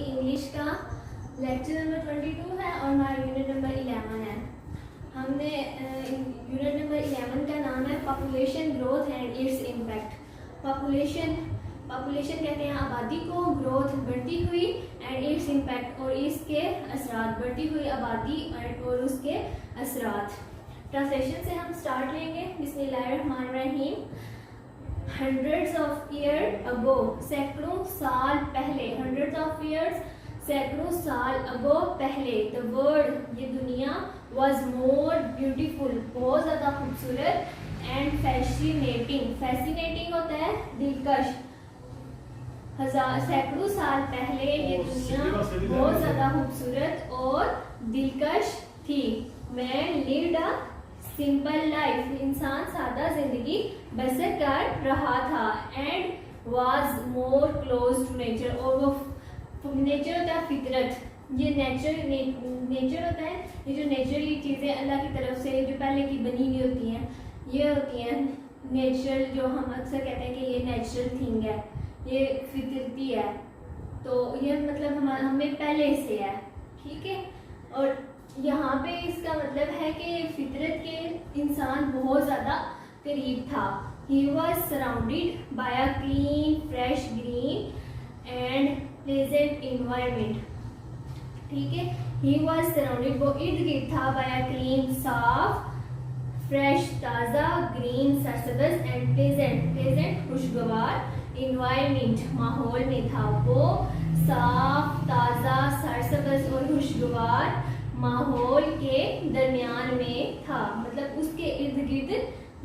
English का lecture number 22 है और हमारा यूनिट नंबर 11 है। हमने यूनिट नंबर 11 का नाम है population growth and its impact. Population कहते हैं आबादी को, ग्रोथ बढ़ती हुई, एंड इट्स इम्पैक्ट और इसके असरात, बढ़ती हुई आबादी और उसके असरात। ट्रांसलेशन से हम स्टार्ट लेंगे। बिस्मिल्लाहिर्रहमानिर्रहीम। हंड्रेड्स ऑफ ईयर अगो, सैकड़ों साल पहले, हंड्रेड्स ऑफ ईयर्स सैकड़ों साल अगो पहले, द वर्ल्ड ये दुनिया, वॉज मोर ब्यूटीफुल बहुत ज़्यादा खूबसूरत, एंड फैसिनेटिंग, फैसिनेटिंग होता है दिलकश। सैकड़ों साल पहले ये दुनिया बहुत ज़्यादा खूबसूरत और दिलकश थी। Man lived a simple life, इंसान सादा जिंदगी बसर कर रहा था, and was more close to nature, और वो नेचर होता है फितरत, ये नेचर होता है, ये जो नेचुरली चीज़ें अल्लाह की तरफ से जो पहले की बनी हुई होती हैं, ये होती हैं नेचुरल, जो हम अक्सर कहते हैं कि ये नेचुरल थिंग है, ये फितरती है, तो ये मतलब हमें पहले से है, ठीक है। और यहाँ पे इसका मतलब है कि फितरत के इंसान बहुत ज़्यादा करीब था। He was surrounded by a clean fresh green and pleasant environment, ठीक है। ही वॉज सराउंडेड, वो इर्द गिर्द था, बाय अ क्लीन साफ फ्रेश ताज़ा ग्रीन सरसब्ज़ एंड प्लेजेंट खुशगवार इन्वायरमेंट माहौल में था। वो साफ ताज़ा सरसब्ज़ और खुशगवार माहौल के दरमियान में था, मतलब उसके इर्द गिर्द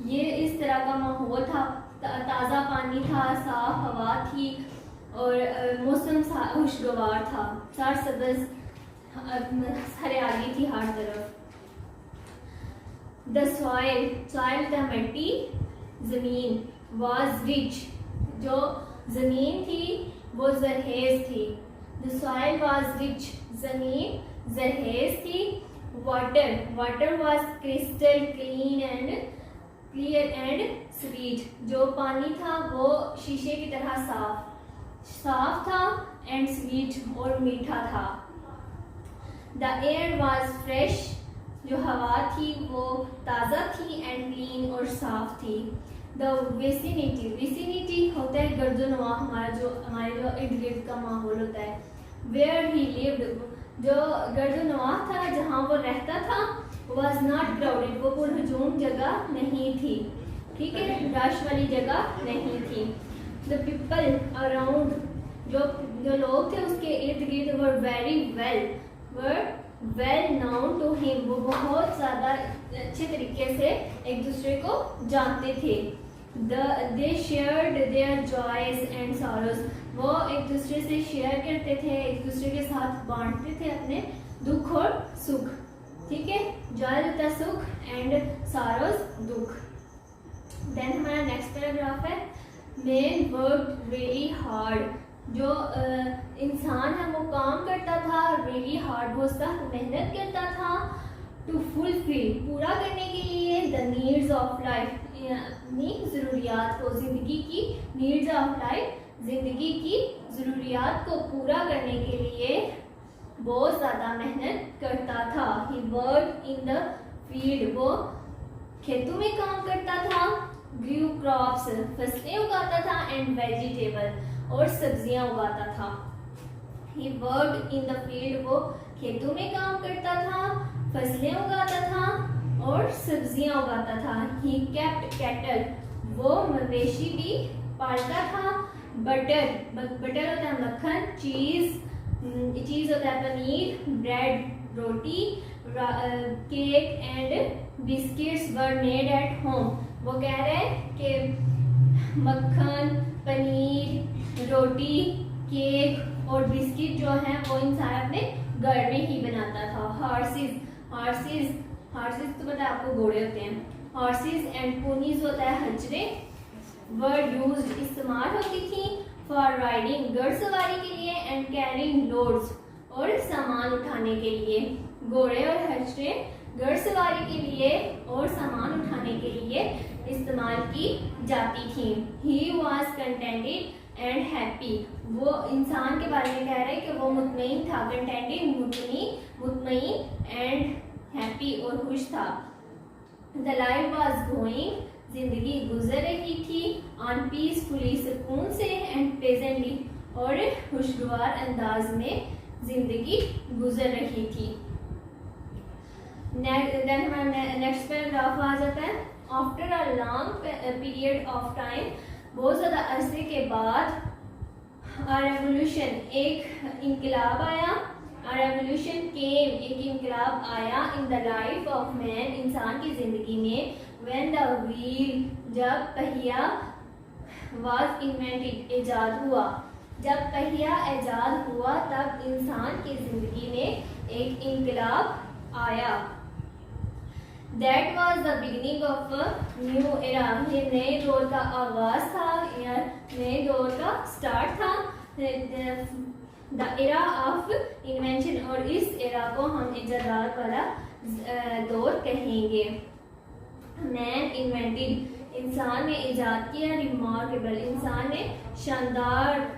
ये इस तरह का माहौल था, ताज़ा पानी था, साफ हवा थी और मौसम खुशगवार था, सरसब्ज़ हरियाली थी हर तरफ। द सॉइल द मिट्टी, जमीन, वाज रिच, जो जमीन थी वो जरहेज थी। द सॉइल वाज रिच, जमीन जरहेज थी। Water was crystal clear and sweet, जो पानी था वो शीशे की तरह साफ था, एंड स्वीट और मीठा था। द एयर वाज फ्रेश, जो हवा थी वो ताज़ा थी, एंड क्लीन और साफ थी। द विसिनिटी होता है गर्दोनवा, हमारे जो इर्द गिर्द का माहौल होता है। वेयर ही लिव्ड, जो गर्दोनवा था जहाँ वो रहता था, वॉज नॉट क्राउडेड, वो पुरहजूम जगह नहीं थी, ठीक है, रश वाली जगह नहीं थी। द पीपल अराउंड, जो लोग थे उसके इर्द गिर्द, were well known to him, वो बहुत ज़्यादा अच्छे तरीके से एक दूसरे को जानते थे। They shared their joys and sorrows, वो एक दूसरे से शेयर करते थे, एक दूसरे के साथ बांटते थे अपने दुख और सुख, ठीक है। जॉय होता है सुख एंड सॉरोज दुख। देन हमारा नेक्स्ट पैराग्राफ है, मैन वर्कड रियली हार्ड, जो इंसान है वो काम करता था, रियली हार्ड, वो सख्त मेहनत करता था, टू फुलफिल, पूरा करने के लिए, द नीड्स ऑफ लाइफ, अपनी ज़रूरियात को, ज़िंदगी की नीड्स ऑफ लाइफ, ज़िंदगी की ज़रूरियात को पूरा करने के लिए बहुत ज़्यादा मेहनत करता था। ही वर्क इन द फील्ड, वो खेतों में काम करता था, ग्रू क्रॉप्स, फसलें उगाता था, एंड वेजिटेबल, और सब्जियां उगाता था। ही वर्क इन द फील्ड, वो खेतों में काम करता था, फसलें उगाता था और सब्जियां उगाता था। ही केप्ट कैटल, वो मवेशी भी पालता था। बटर होता है मक्खन, चीज होता है paneer, bread roti, cake and biscuits were made at home, वो कह रहे हैं कि मक्खन, पनीर, रोटी, केक और बिस्किट जो हैं वो इंसान अपने घर में ही बनाता था। हॉर्सेस तो पता है आपको घोड़े होते हैं। हॉर्सेस एंड पोनीज होता है हजरे, वर्ड यूज्ड इस्तेमाल होती थी, फॉर राइडिंग घुड़सवारी के लिए, एंड कैरिंग लोड्स और सामान उठाने के लिए। घोड़े और हजरे घुड़सवारी के लिए और सामान उठाने के लिए इस्तेमाल की जाती थी। He was contented and happy. वो इंसान के बारे में कह रहा है कि वो मुतमईन था, contented मुतमईन and happy और खुश था। The life was going, जिंदगी गुजर रही थी, on peacefully सुकून से and pleasantly और खुशगवार अंदाज में जिंदगी गुजर रही थी। देन हमारा नेक्स्ट पैराग्राफ आ जाता है। After a long period of time, बहुत ज़्यादा अरसे के बाद, अ रेवोल्यूशन, एक इंकलाब आया। अ रेवोल्यूशन केम, एक इंकलाब आया in the life of man, इंसान की ज़िंदगी में। व्हेन द व्हील, जब पहिया, वाज इन्वेंटेड, ईजाद हुआ। जब पहिया ईजाद हुआ तब इंसान की ज़िंदगी में एक इंकलाब आया। That was the beginning of a new era. ये नए दौर का आगाज था या नए दौर का स्टार्ट था। The era of invention, और इस एरा को हम इजादात वाला दौर कहेंगे। मैन इन्वेंटेड, इंसान ने ईजाद किया। रिमार्केबल, इंसान ने शानदार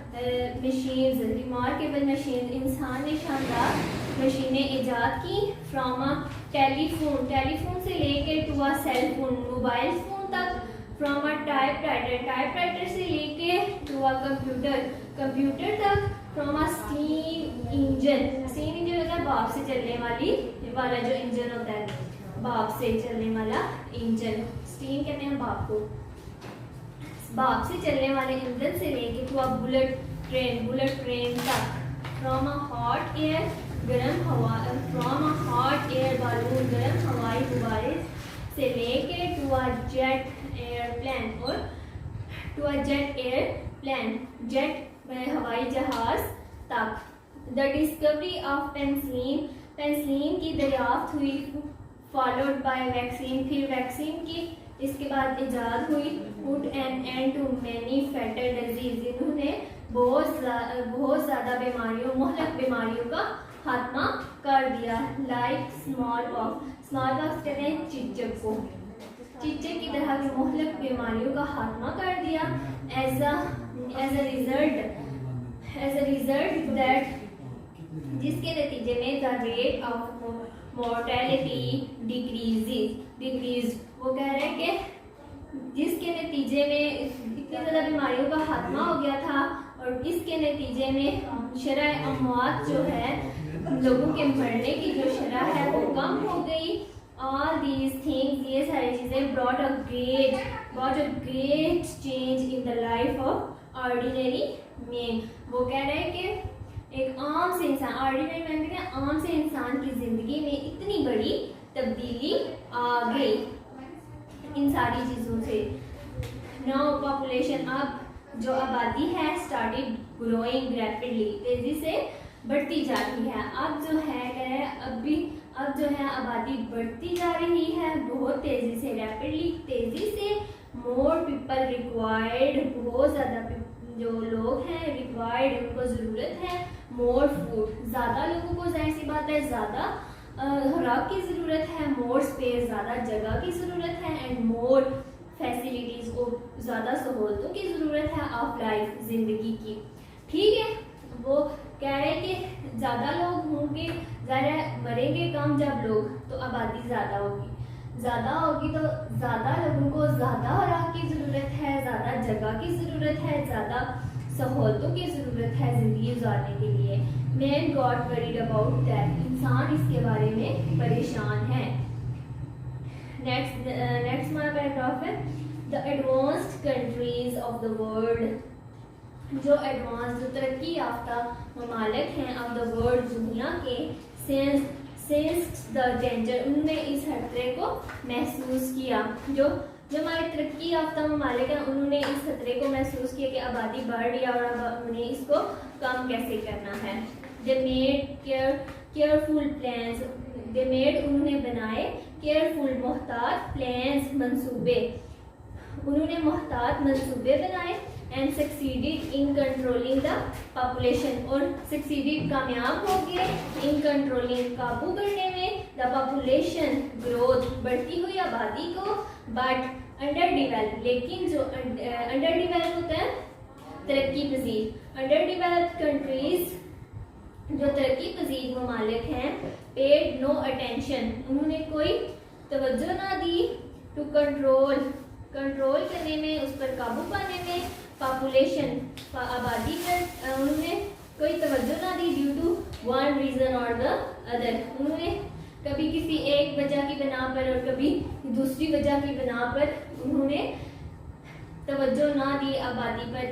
मशीन्स, रिमार्केबल मशीन, इंसान ने शानदार मशीनें ईजाद की। फ्रॉम अ टेलीफोन, टेलीफोन से लेके to a cell phone, mobile phone तक। फ्रॉम अ टाइपराइटर, टाइपराइटर से लेके टू अ कंप्यूटर, कंप्यूटर तक। From a steam engine, steam engine होता है भाप से चलने वाला जो इंजन होता है, भाप से चलने वाला इंजन, स्टीम कहते हैं भाप को। भाप से चलने वाले इंजन से लेके टू अ बुलेट ट्रेन तक। फ्रॉम अ हॉट एयर, गर्म हवा, from a hot air balloon, गर्म हवाई गुब्बारे से लेके टू अ जेट एयरप्लेन, और to a jet airplane, jet हवाई जहाज तक। The discovery of penicillin, penicillin की दरियाफ्त हुई। फॉलोड बाय वैक्सीन, फिर वैक्सीन की इसके बाद इजाद हुई। Put an end to many fatal diseases, इन्होंने बहुत ज़्यादा बीमारियों, मुहलक बीमारियों का खात्मा कर दिया। Like small pox, small pox कहते हैं चिचक को, चिचक की तरह की मुहलक बीमारियों का खात्मा कर दिया। एज अ रिजल्ट दैट, जिसके नतीजे में the rate of mortality decrease, वो कह रहे हैं कि जिसके नतीजे में इतनी ज़्यादा बीमारियों का खात्मा हो गया था और इसके नतीजे में शरह अमवात जो है, लोगों के मरने की जो शरह है वो कम हो गई। ऑल दीज थिंग्स, ये सारी चीज़ें brought a great change in the life of ordinary man। वो कह रहे हैं कि एक आम से इंसान, ऑर्डिनरी मैन कहते हैं आम से इंसान की ज़िंदगी में इतनी बड़ी तब्दीली आ गई इन सारी चीज़ों से। नाउ पॉपुलेशन, अब जो आबादी है, स्टार्टेड ग्रोइंग रैपिडली, तेज़ी से बढ़ती जा रही है। अब जो है अब जो है आबादी बढ़ती जा रही है बहुत तेज़ी से, रैपिडली, तेज़ी से। मोर पीपल रिक्वायर्ड, बहुत ज़्यादा जो लोग हैं रिक्वायर्ड, उनको ज़रूरत है। मोर फूड, ज़्यादा लोगों को, जाहिर सी बात है, ज़्यादा खुराक की ज़रूरत है। मोर स्पेस, ज़्यादा जगह की ज़रूरत है। एंड मोर फैसिलिटीज़, को ज़्यादा सहूलतों की ज़रूरत है ऑफ लाइफ, ज़िंदगी की। ठीक है, वो कह रहे हैं कि ज़्यादा लोग होंगे, ज़रा मरेंगे कम जब लोग, तो आबादी ज़्यादा होगी। ज़्यादा होगी तो ज़्यादा लोगों को ज़्यादा खुराक की ज़रूरत है, ज़्यादा जगह की ज़रूरत है, ज़्यादा सहूलतों की ज़रूरत है ज़िंदगी गुजारने के लिए। Man got worried about that, इंसान इसके बारे में परेशान है। नेक्स्ट हमारा पैराग्राफ है the advanced countries of the world, जो एडवांस, जो तरक्की याफ्ता ममालिक हैं ऑफ द वर्ल्ड, दुनिया के, सेंस द डेंजर, उन्होंने इस खतरे को महसूस किया। जो हमारे तरक्की याफ्ता ममालिक हैं उन्होंने इस खतरे को महसूस किया कि आबादी बढ़ रही है और अब उन्हें इसको कम कैसे करना है। दे मेड केयरफुल प्लान्स, उन्होंने बनाए केयरफुल, मोहतात प्लान्स, मंसूबे। उन्होंने मोहतात मंसूबे बनाए and succeeded in controlling the population, और सक्सीडेड कामयाब हो गए इन कंट्रोलिंग काबू करने में द पॉपुलेशन ग्रोथ बढ़ती हुई आबादी को, बट अंडर डिवेल्प, लेकिन जो अंडर डिवेल्प होता है तरक्की पजीर, अंडर डिवेल्प कंट्रीज जो तरक्की पजीर ममालिक हैं पेड नो अटेंशन, उन्होंने कोई तवज्जो ना दी टू कंट्रोल करने में, उस पर काबू पाने में, पॉपुलेशन आबादी पर उन्होंने कोई तवज्जो ना दी ड्यू टू वन रीज़न और द अदर, उन्होंने कभी किसी एक वजह की बिना पर और कभी दूसरी वजह की बिना पर उन्होंने तवज्जो ना दी आबादी पर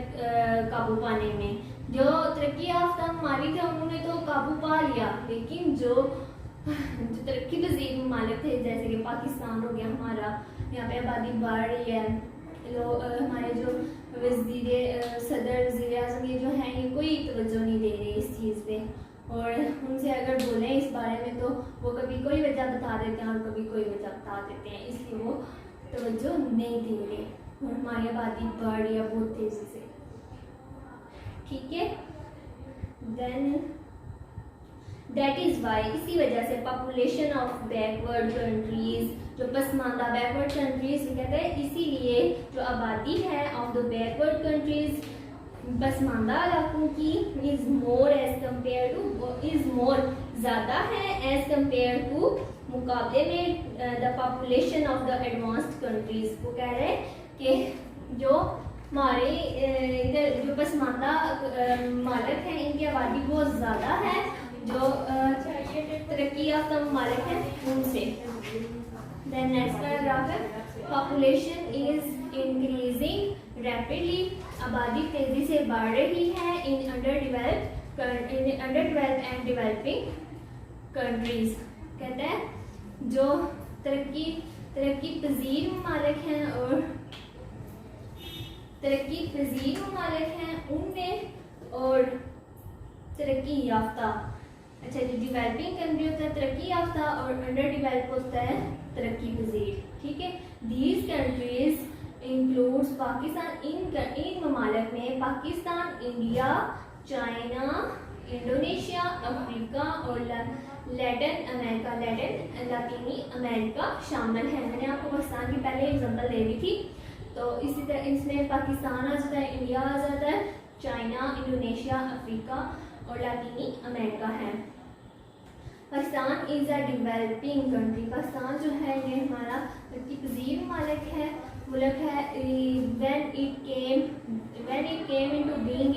काबू पाने में। जो तरक्की याफ्ता ममालिक थे उन्होंने तो काबू पा लिया, लेकिन जो तरक्की पजीर ममालिक थे जैसे कि पाकिस्तान हो गया हमारा, यहाँ पे आबादी बढ़ रही है, हमारे जो सदर वज़ीर आज़म ये जो हैं ये कोई तवज्जो नहीं दे रहे इस चीज़ पे, और उनसे अगर बोलें इस बारे में तो वो कभी कोई वजह बता देते हैं और कभी कोई वजह बता देते हैं, इसलिए वो तवज्जो नहीं दे रहे और हमारी आबादी बढ़ रही है बहुत तेज़ी से। ठीक है, देन दैट इज़ वाई, इसी वजह से पॉपुलेशन ऑफ बैकवर्ड कंट्रीज, जो पसमानदा बैकवर्ड कंट्रीज कहते हैं, इसीलिए जो आबादी है ऑफ द बैकवर्ड कंट्रीज पसमानदा इलाकों की is more as compare to, is more ज़्यादा है एज कम्पेयर टू मुकाबले में the population of the advanced countries. वो कह रहे हैं कि जो हमारे इधर जो पसमानदा मालिक हैं इनकी आबादी बहुत ज़्यादा है जो तरक्की याफ्ता ममालिक हैं उनसे। देन नेक्स्ट पैराग्राफ है, पॉपुलेशन इज इंक्रीजिंग रैपिडली, आबादी तेज़ी से बढ़ रही है in under developed and developing countries. कहते हैं जो तरक्की पजीर ममालिक हैं और तरक्की पजीर ममालिक हैं उनमें, और तरक्की याफ्ता, अच्छा जो डेवलपिंग कंट्री होता है तरक्की याफ्ता और अंडर डेवलप होता है तरक्की पजीर। ठीक है, दीज कंट्रीज इंक्लूड्स पाकिस्तान, इन ममालिक में Pakistan, India, China, Indonesia, Africa और लैटिन लातीनी अमेरिका शामिल है। मैंने आपको पाकिस्तान की पहले एग्जांपल दे दी थी, तो इसी तरह इसमें पाकिस्तान आ जाता है, इंडिया आ जाता है, चाइना, इंडोनेशिया, अफ्रीका और लातीनी अमेरिका है। Pakistan is a developing country, Pakistan जो है ये हमारा तरक्की पजीर मुल्क है। When it came into being,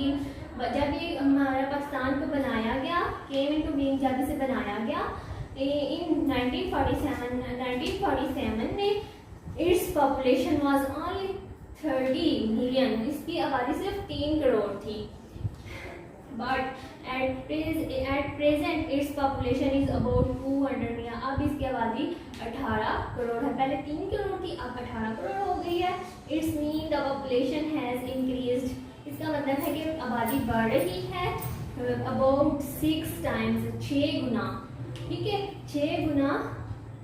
जब ये हमारा पाकिस्तान को बनाया गया, केम इनटू बीइंग जब इसे बनाया गया इन 1947 में, its population was only 30 million, इसकी आबादी सिर्फ 3 करोड़ थी। But at present its population is about 200 million, अब इसकी आबादी 18 करोड़ है, पहले 3 करोड़ थी अब 18 करोड़ हो गई है। It's mean the population has increased, इसका मतलब है कि आबादी बढ़ रही है अबाउट 6 टाइम्स, 6 गुना। ठीक है, 6 गुना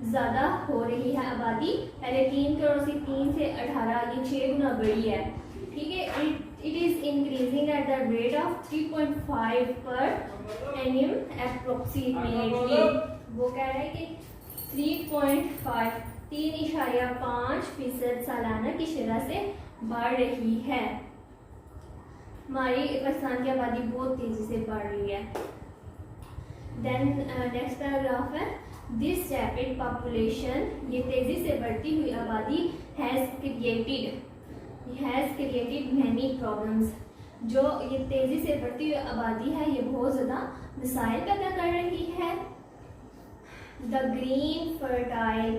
ज़्यादा हो रही है आबादी, पहले 3 करोड़ से 3 से 18, ये 6 गुना बढ़ी है। ठीक है, it is increasing at the rate of 3.5 पर एनियम अप्रोक्सीमेटली। वो कह रहे हैं कि 3.5% सालाना की शरह से बढ़ रही है। हमारी पाकिस्तान की आबादी बहुत तेज़ी से बढ़ रही है। देन नेक्स्ट पैराग्राफ है, दिस रैपिड पॉपुलेशन, ये तेज़ी से बढ़ती हुई आबादी हैज़ क्रिएटेड मैनी प्रॉब्लम्स, जो ये तेज़ी से बढ़ती हुई आबादी है ये बहुत ज़्यादा मसाइल पैदा कर रही है। The green fertile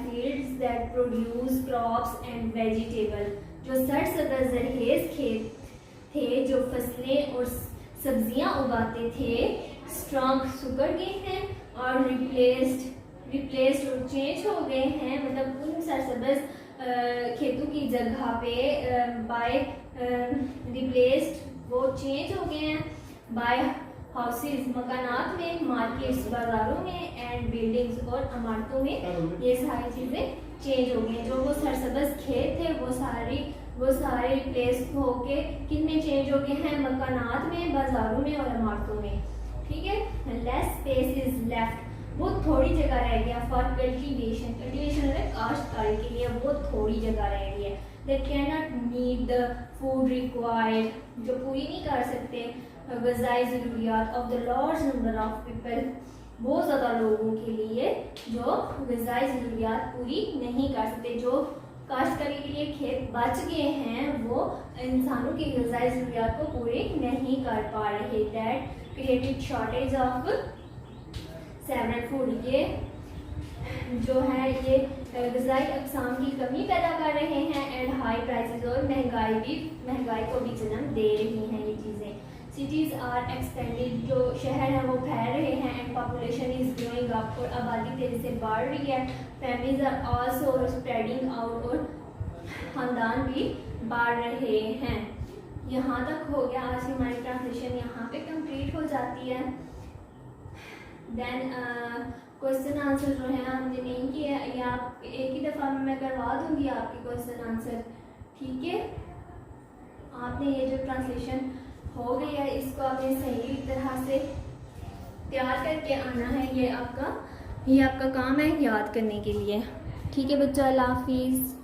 fields that produce crops and vegetable, जो सरसब्ज़ ज़रखेज़ खेत थे जो फसलें और सब्जियां उगाते थे, स्ट्रॉन्ग सुकर गए हैं और रिप्लेस्ड और चेंज हो गए हैं, मतलब उन सरसब्ज़ खेतों की जगह पे बाय रिप्लेस्ड वो चेंज हो गए हैं बाय हाउसेस, मकानात में, मार्केट्स बाजारों में, एंड बिल्डिंग्स और इमारतों में, ये सारी चीज़ें चेंज हो गए। जो वो सरसब्ज खेत थे वो सारे रिप्लेस होके किन में चेंज हो गए हैं, मकानात में, बाजारों में और इमारतों में। ठीक है, लेस स्पेस इज लेफ्ट, वो थोड़ी जगह रह गया फॉर कल्टीवेशन, कल्टीवेशन है काश्तकारी के लिए, वो थोड़ी जगह रह गई है। They can not meet the food required, जो पूरी नहीं कर सकते ग़िज़ाई ज़रूरियात of the large number of people, बहुत ज़्यादा लोगों के लिए जो ग़िज़ाई ज़रूरियात पूरी नहीं कर सकते। जो काश्तकारी के लिए खेत बच गए हैं वो इंसानों की ग़िज़ाई ज़रूरियात को पूरे नहीं कर पा रहे। That created shortage of several food, ये जो है ये ग़िज़ाई अक़साम की कमी पैदा कर रहे हैं। एंड हाई प्राइसेस, और महंगाई को भी जन्म दे रही हैं ये चीज़ें। सिटीज़ आर एक्सपेंडेड, जो शहर हैं वो फैल रहे हैं। And population is growing up, और आबादी तेज़ी से बढ़ रही है। Families are also spreading out, और ख़ानदान भी बढ़ रहे हैं। यहाँ तक हो गया, आज की हमारी ट्रांसलेशन यहाँ पे कंप्लीट हो जाती है। देन क्वेश्चन आंसर जो है हमने नहीं किया, या आप एक ही दफ़ा में मैं करवा दूँगी आपके क्वेश्चन आंसर। ठीक है, आपने ये जो ट्रांसलेशन हो गई है इसको आपने सही तरह से तैयार करके आना है। ये आपका काम है याद करने के लिए। ठीक है बच्चों, अल्लाह हाफिज़।